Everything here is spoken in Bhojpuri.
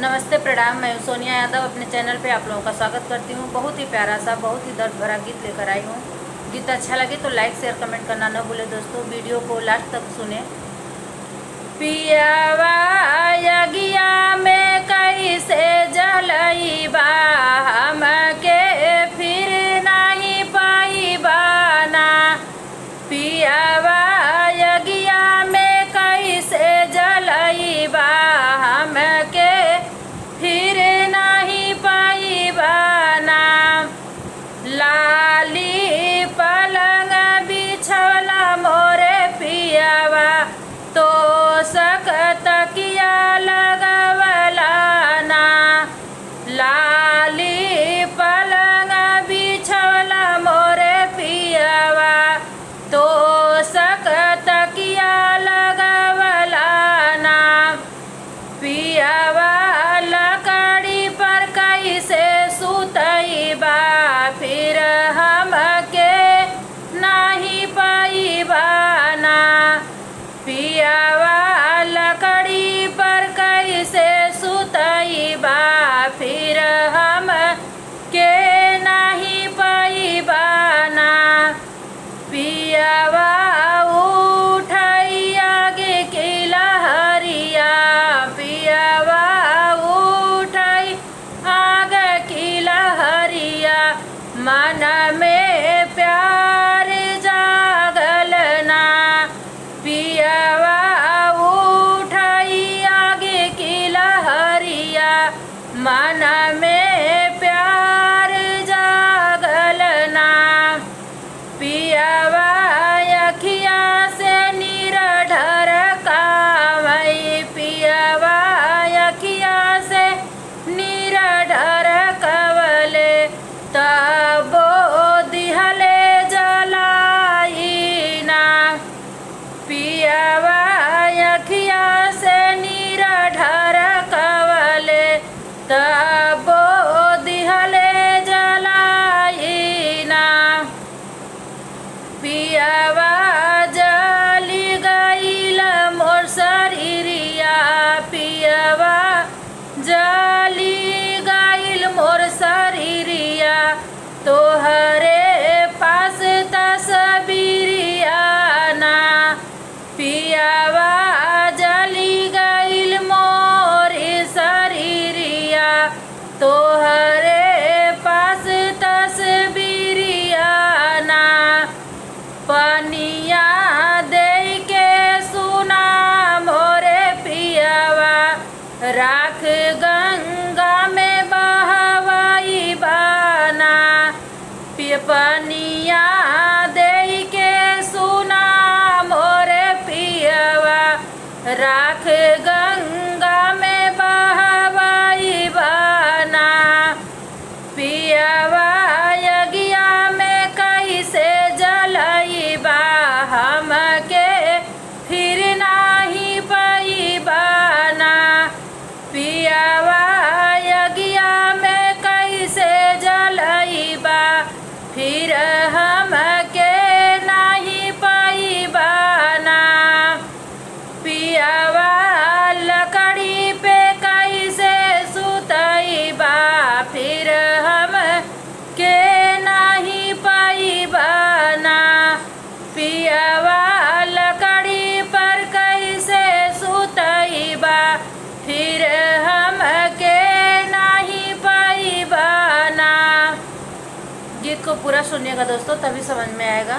नमस्ते प्रणाम, मैं सोनिया यादव अपने चैनल पे आप लोगों का स्वागत करती हूँ। बहुत ही प्यारा सा, बहुत ही दर्द भरा गीत लेकर आई हूँ। गीत अच्छा लगे तो लाइक शेयर कमेंट करना न भूले दोस्तों। वीडियो को लास्ट तक सुने। पियावा यगिया में कैसे जलईबा, हमके फिर नहीं पाईबा ना। पियावा यगिया में कैसे जलईबा, हमके फिर नहीं पाईबा ना। लाली पलंग बिछौला मोरे पियावा, तो तकिया लगवला ना। लाली पलंग बिछौला मोरे पियावा, तो तकिया लगवला ना। पियावा लकड़ी पर कैसे सुतईबा, फिर हमके नहीं पाईबा ना। पियावा लकड़ी पर कैसे सुतईबा, फिर हमके नहीं पाईबा ना। पियावा उठई आगे की लहरिया, पियावा उठई आगे की लहरिया, मन में प्यार जागल ना। पियावा उठई आगे की लहरिया, मन में प्यार जागल ना। पियावा अखिया से नीर ढरकावई, पियावा अखिया से नीर ढरकवले, तबो दिहले जलाई ना। पियावा अखिया से नीर ढरकवले, तबो दिहले जलाई ना। पियावा जली गईल मोर शरीरिया, पियावा जली गईल मोर शरीरिया, तोहरे पास तस्वीरिया ना। पियावा जली गईल मोर शरीरिया, तोहरे पास तस्वीरिया ना। पनिया दे के सुना मोरे पियावा, राख गंगा में बहवाई बाना। पनिया दे के सुना मोरे पियावा, राख गंगा में बहवाई बाना। पियावा यगिया में कैसे जलईबा, हमके फिर नहीं पाईबा ना। पियावा यगिया में कैसे जलईबा, फिर हमके नहीं पाईबा ना। पियावा लकड़ी पे कैसे सुतईबा, फिर हमके नहीं पाईबा ना। पियावा लकड़ी पर कैसे सुतईबा, फिर हमके नहीं पाईबा ना। गीत को पूरा सुनिएगा दोस्तों, तभी समझ में आएगा।